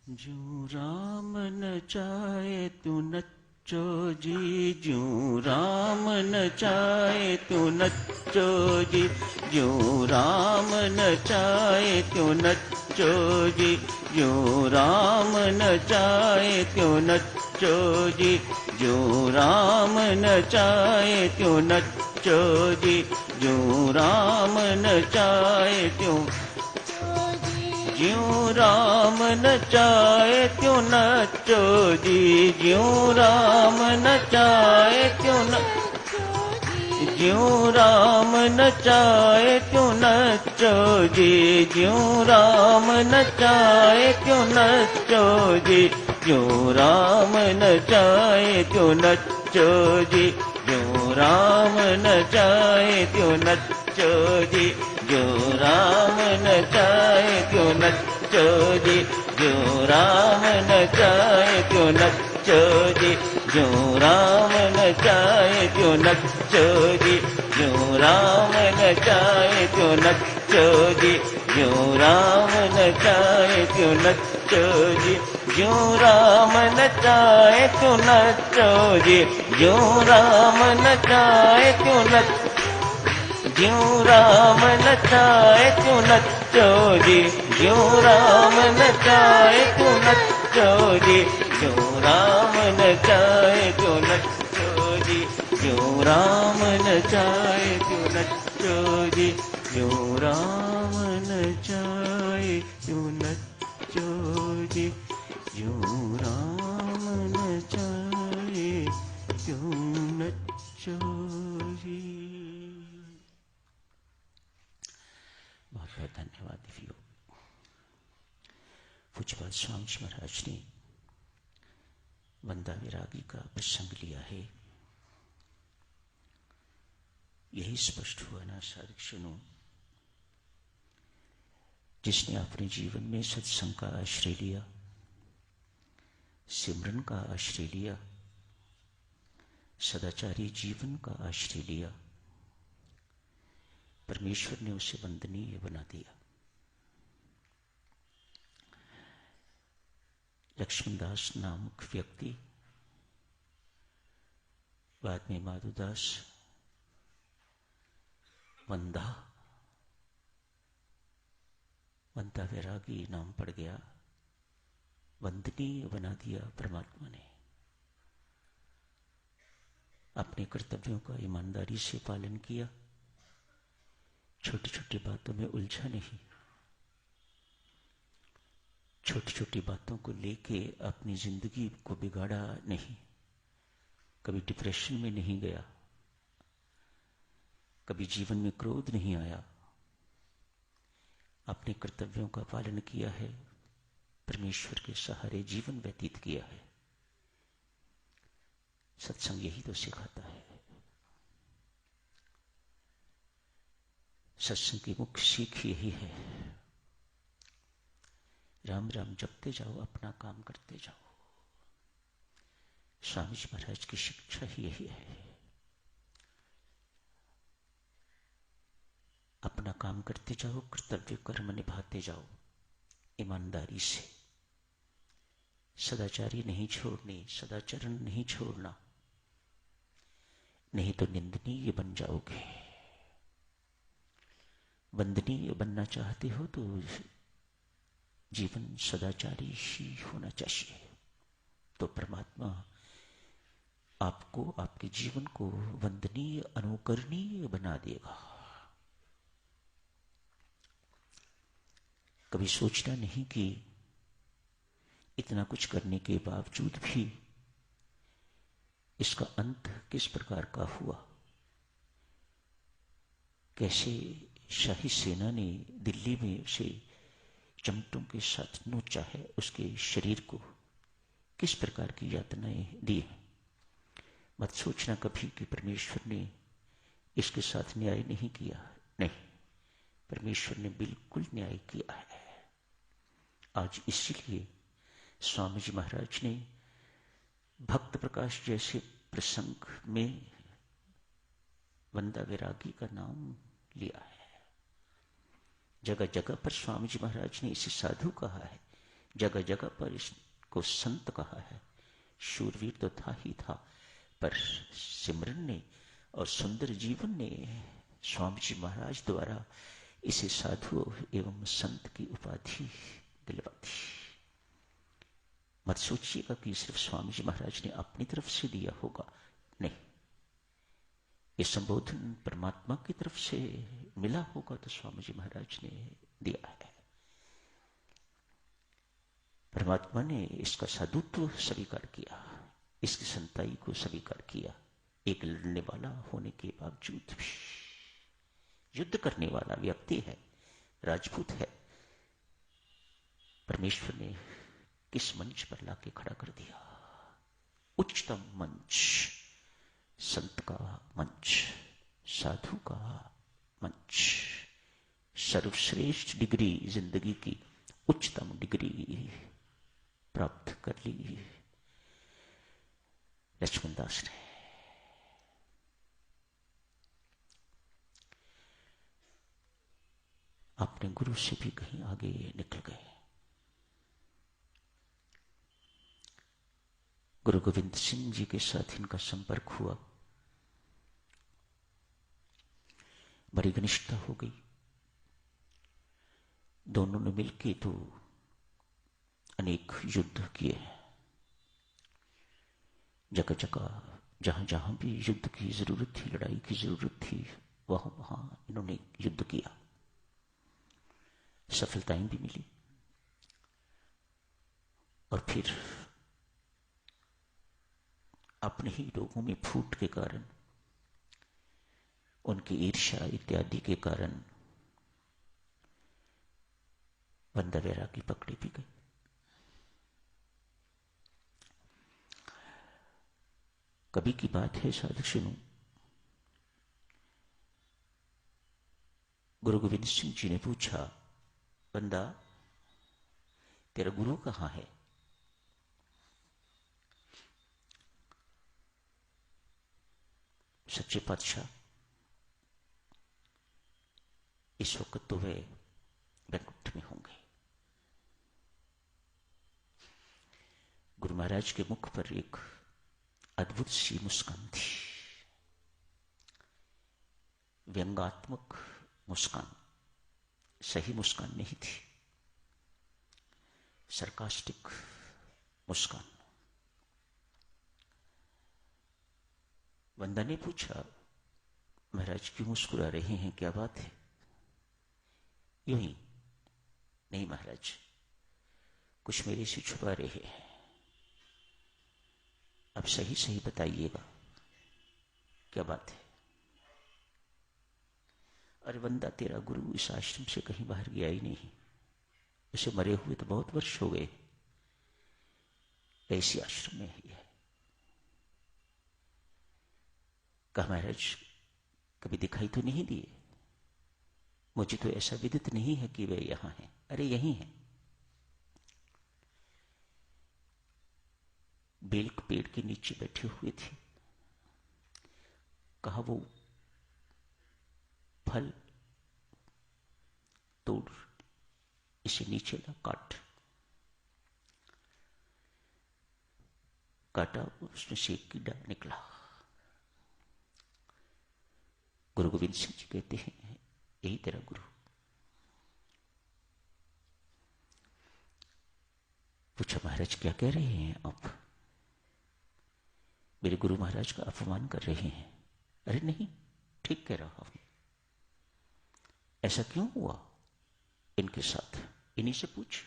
ज्यों राम न चाहे तू नच्चो जी, ज्यों राम न चाहे तू नच्चो जी, ज्यों राम न चाहे तू नच्चो जी, ज्यों राम न चाहे तू नच्चो जी, ज्यों राम न चाहे तू नच्चो जी, ज्यों राम न चाहे त्यों ज्यों राम न चाहे त्यों नच्चो जी, ज्यों राम न चाहे त्यों ज्यों राम न चाहे त्यों नच्चो जी, ज्यों राम न चाहे त्यों नच्चो जी, ज्यों राम न चाहे त्यों नच्चो जी, ज्यों राम न चाहे त्यों नच्चो जी, ज्यों राम न चाहे त्यों नच्चो जी, ज्यों राम न चाहे त्यों नच्चो जी, ज्यों राम न चाहे त्यों नच्चो जी, ज्यों राम न चाहे त्यों नच्चो जी, ज्यों राम न चाहे त्यों नच्चो जी, ज्यों राम न चाहे त्यों नच्चो जी, ज्यों राम न चाहे त्यों नच्चो, ज्यों राम न चाहे त्यों नच्चो जी, ज्यों राम न चाहे त्यों नच्चो जी, ज्यों राम न चाहे त्यों नच्चो जी, ज्यों राम न चाहे त्यों नच्चो जी, ज्यों राम न चाहे त्यों नच्चो जी, ज्यों राम न चाहे त्यों नच्चो जी। बहुत बहुत धन्यवाद दिव्यो। पूज्यपाद स्वामी जी महाराज ने वंदा विरागी का प्रसंग लिया है। यही स्पष्ट हुआ ना सारे क्षणों, जिसने अपने जीवन में सत्संग का आश्रय लिया, सिमरन का आश्रय लिया, सदाचारी जीवन का आश्रय लिया, परमेश्वर ने उसे वंदनीय बना दिया। लक्ष्मणदास नामक व्यक्ति बाद में माधुदास वंदा वैरागी नाम पड़ गया, वंदनीय बना दिया परमात्मा ने। अपने कर्तव्यों का ईमानदारी से पालन किया, छोटी छोटी बातों में उलझा नहीं, छोटी छोटी बातों को लेके अपनी जिंदगी को बिगाड़ा नहीं, कभी डिप्रेशन में नहीं गया, कभी जीवन में क्रोध नहीं आया, अपने कर्तव्यों का पालन किया है, परमेश्वर के सहारे जीवन व्यतीत किया है। सत्संग यही तो सिखाता है। सत्संग की मुख्य सीख यही है, राम राम जपते जाओ, अपना काम करते जाओ। स्वामी जी महाराज की शिक्षा ही यही है। अपना काम करते जाओ, कर्तव्य कर्म निभाते जाओ ईमानदारी से। सदाचारी नहीं छोड़नी, सदाचरण नहीं छोड़ना, नहीं तो निंदनीय बन जाओगे। वंदनीय बनना चाहते हो तो जीवन सदाचारी ही होना चाहिए, तो परमात्मा आपको, आपके जीवन को वंदनीय अनुकरणीय बना देगा। कभी सोचना नहीं कि इतना कुछ करने के बावजूद भी इसका अंत किस प्रकार का हुआ। कैसे शाही सेना ने दिल्ली में उसे चमटों के साथ नोचा है, उसके शरीर को किस प्रकार की यातनाएं दी। मत सोचना कभी कि परमेश्वर ने इसके साथ न्याय नहीं किया। नहीं, परमेश्वर ने बिल्कुल न्याय किया है। आज इसीलिए स्वामी जी महाराज ने भक्त प्रकाश जैसे प्रसंग में वंदा वैरागी का नाम लिया है। जगह जगह पर स्वामी जी महाराज ने इसे साधु कहा है, जगह जगह पर इसको संत कहा है। शूरवीर तो था ही था, पर सिमरन ने और सुंदर जीवन ने स्वामी जी महाराज द्वारा इसे साधु एवं संत की उपाधि दिलवा दी। मत सोचिएगा कि सिर्फ स्वामी जी महाराज ने अपनी तरफ से दिया होगा, नहीं, ये संबोधन परमात्मा की तरफ से मिला होगा तो स्वामी जी महाराज ने दिया है। परमात्मा ने इसका साधुत्व स्वीकार किया, इसकी संताई को स्वीकार किया। एक लड़ने वाला होने के बावजूद भी, युद्ध करने वाला व्यक्ति है, राजपूत है, परमेश्वर ने किस मंच पर लाके खड़ा कर दिया? उच्चतम मंच, संत का मंच, साधु का मंच, सर्वश्रेष्ठ डिग्री, जिंदगी की उच्चतम डिग्री प्राप्त कर ली लक्ष्मणदास ने। अपने गुरु से भी कहीं आगे निकल गए। गुरु गोविंद सिंह जी के साथ इनका संपर्क हुआ, बड़ी घनिष्ठता हो गई। दोनों ने मिलकर तो अनेक युद्ध किए। जगह जगह जहां जहां भी युद्ध की जरूरत थी, लड़ाई की जरूरत थी, वहां वहां इन्होंने युद्ध किया। सफलताएं भी मिली और फिर अपने ही लोगों में फूट के कारण, उनकी ईर्ष्या इत्यादि के कारण बंदा बैरागी पकड़ी भी गई। कभी की बात है, साधु सुनो, गुरु गोविंद सिंह जी ने पूछा, बंदा तेरा गुरु कहां है? सच्चे पातशाह, इस वक्त तो वे बैकुंठ में होंगे। गुरु महाराज के मुख पर एक अद्भुत सी मुस्कान थी, व्यंगात्मक मुस्कान, सही मुस्कान नहीं थी, सरकास्टिक मुस्कान। बंदा ने पूछा, महाराज क्यों मुस्कुरा रहे हैं, क्या बात है? यूं ही, नहीं महाराज, कुछ मेरे से छुपा रहे हैं, अब सही सही बताइएगा, क्या बात है? अरे बंदा, तेरा गुरु इस आश्रम से कहीं बाहर गया ही नहीं, उसे मरे हुए तो बहुत वर्ष हो गए, ऐसी आश्रम में ही है। कहा, महाराज कभी दिखाई तो नहीं दिए, मुझे तो ऐसा विदित नहीं है कि वे यहां हैं। अरे यहीं हैं, बेल के पेड़ के नीचे बैठे हुए थे। कहा, वो फल तोड़, इसे नीचे ला, काट। काटा, उसमें से एक कीड़ा निकला। गुरु गोविंद सिंह जी कहते हैं, यही तेरा गुरु। पूछा, महाराज क्या कह रहे हैं आप? मेरे गुरु महाराज का अपमान कर रहे हैं। अरे नहीं, ठीक कह रहा हूं। ऐसा क्यों हुआ इनके साथ? इन्हीं से पूछ।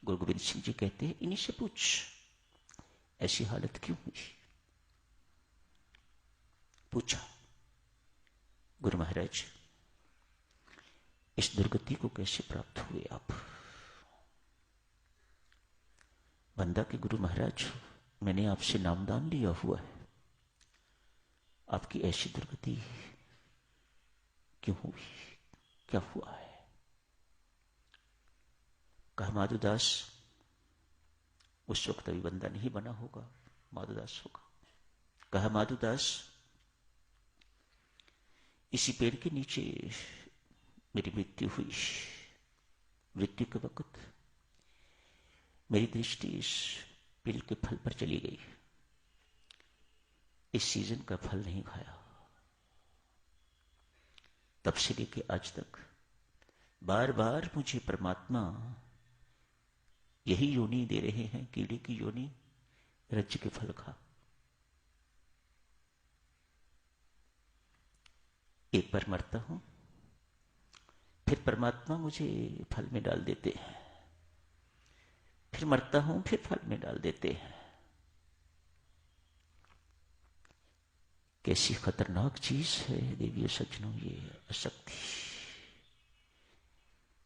गुरु गोविंद सिंह जी कहते हैं, इन्हीं से पूछ, ऐसी हालत क्यों हुई? पूछा, गुरु महाराज इस दुर्गति को कैसे प्राप्त हुए आप? बंदा के गुरु महाराज, मैंने आपसे नामदान लिया हुआ है, आपकी ऐसी दुर्गति क्यों हुई, क्या हुआ है? कहा, माधुदास, उस वक्त अभी बंदा नहीं बना होगा, माधुदास होगा। कहा, माधुदास, इसी पेड़ के नीचे मेरी मृत्यु हुई। मृत्यु के वक्त मेरी दृष्टि इस पेड़ के फल पर चली गई। इस सीजन का फल नहीं खाया। तब से लेके आज तक बार बार मुझे परमात्मा यही योनि दे रहे हैं, कीड़े की योनि, रज्जु के फल खा। एक बार मरता हूं, फिर परमात्मा मुझे फल में डाल देते हैं, फिर मरता हूं, फिर फल में डाल देते हैं। कैसी खतरनाक चीज है देवियों सज्जनों ये आसक्ति।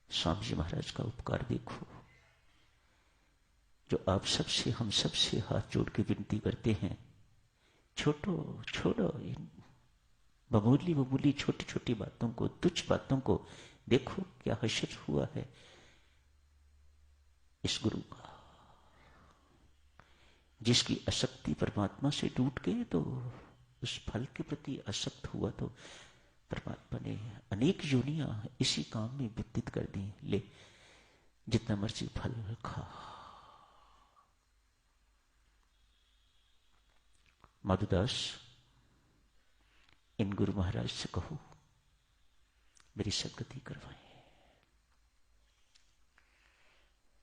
स्वामी जी महाराज का उपकार देखो, जो आप सबसे, हम सबसे हाथ जोड़ के विनती करते हैं, छोड़ो इन मामूली मामूली छोटी छोटी बातों को, तुच्छ बातों को। देखो क्या हशर हुआ है इस गुरु का। जिसकी आसक्ति परमात्मा से टूट गई तो उस फल के प्रति आसक्त हुआ, तो परमात्मा ने अनेक योनियां इसी काम में व्यतीत कर दी। ले जितना मर्जी फल खा। माधुदास, इन गुरु महाराज से कहो मेरी सद्गति करवाएं।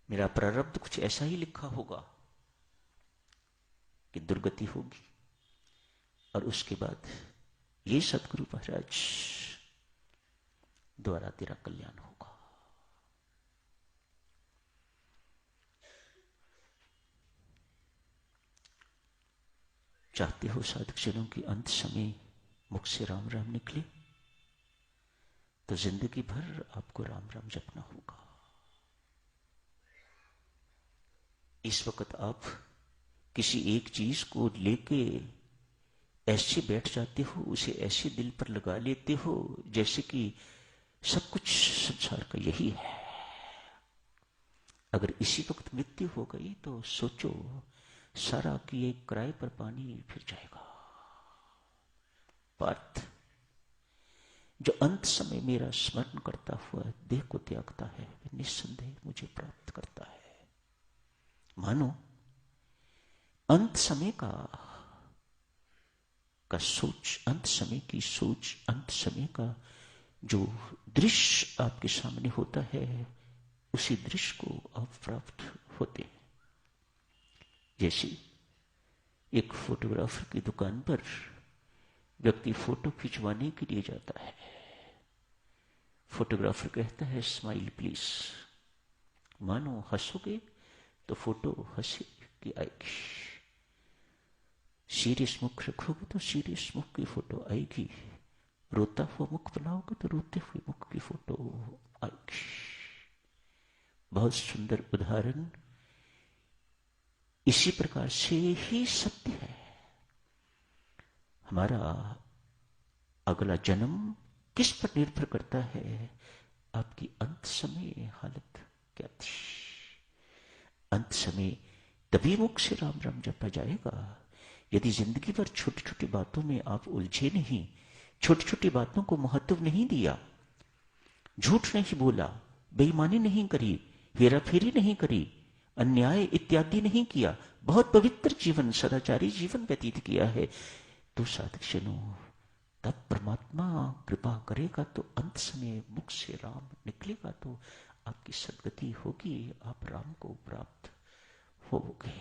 मेरा प्रारब्ध कुछ ऐसा ही लिखा होगा कि दुर्गति होगी, और उसके बाद ये सतगुरु महाराज द्वारा तेरा कल्याण होगा। चाहते हो साधक जनों की अंत समय मुख से राम राम निकले, तो जिंदगी भर आपको राम राम जपना होगा। इस वक्त आप किसी एक चीज को लेके ऐसे बैठ जाते हो, उसे ऐसे दिल पर लगा लेते हो जैसे कि सब कुछ संसार का यही है। अगर इसी वक्त मृत्यु हो गई तो सोचो सारा किए किराए पर पानी फिर जाएगा। पार्थ, जो अंत समय मेरा स्मरण करता हुआ देह को त्यागता है, वह निस्संदेह मुझे प्राप्त करता है। मानो अंत समय का सोच, अंत समय की सोच, अंत समय का जो दृश्य आपके सामने होता है, उसी दृश्य को आप प्राप्त होते हैं। जैसे एक फोटोग्राफर की दुकान पर व्यक्ति फोटो खिंचवाने के लिए जाता है। फोटोग्राफर कहता है स्माइल प्लीज। मानो हंसोगे तो फोटो हंसी की आएगी, सीरियस मुख रखोगे तो सीरियस मुख की फोटो आएगी, रोता हुआ मुख बनाओगे तो रोते हुए मुख की फोटो आएगी। बहुत सुंदर उदाहरण। इसी प्रकार से ही सत्य है। हमारा अगला जन्म किस पर निर्भर करता है? आपकी अंत समय हालत क्या थी? अंत समय तभी मुख से राम राम जपा जाएगा यदि जिंदगी भर छोटी छोटी बातों में आप उलझे नहीं, छोटी छोटी बातों को महत्व नहीं दिया, झूठ नहीं बोला, बेईमानी नहीं करी, हेराफेरी नहीं करी, अन्याय इत्यादि नहीं किया, बहुत पवित्र जीवन, सदाचारी जीवन व्यतीत किया है, तो साधकजनों तब परमात्मा कृपा करेगा तो अंत समय मुख से राम निकलेगा तो आपकी सद्गति होगी, आप राम को प्राप्त होगे।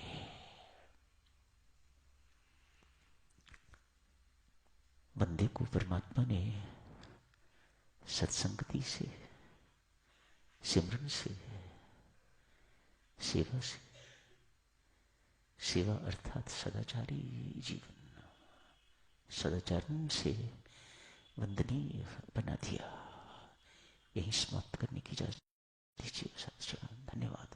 बंदे को परमात्मा ने सत्संगति से, सिमरन से, सेवा से, सेवा अर्थात सदाचारी जीवन, सदाचरण से वंदनीय बना दिया। यही समाप्त करने की इजाजत दीजिए। धन्यवाद।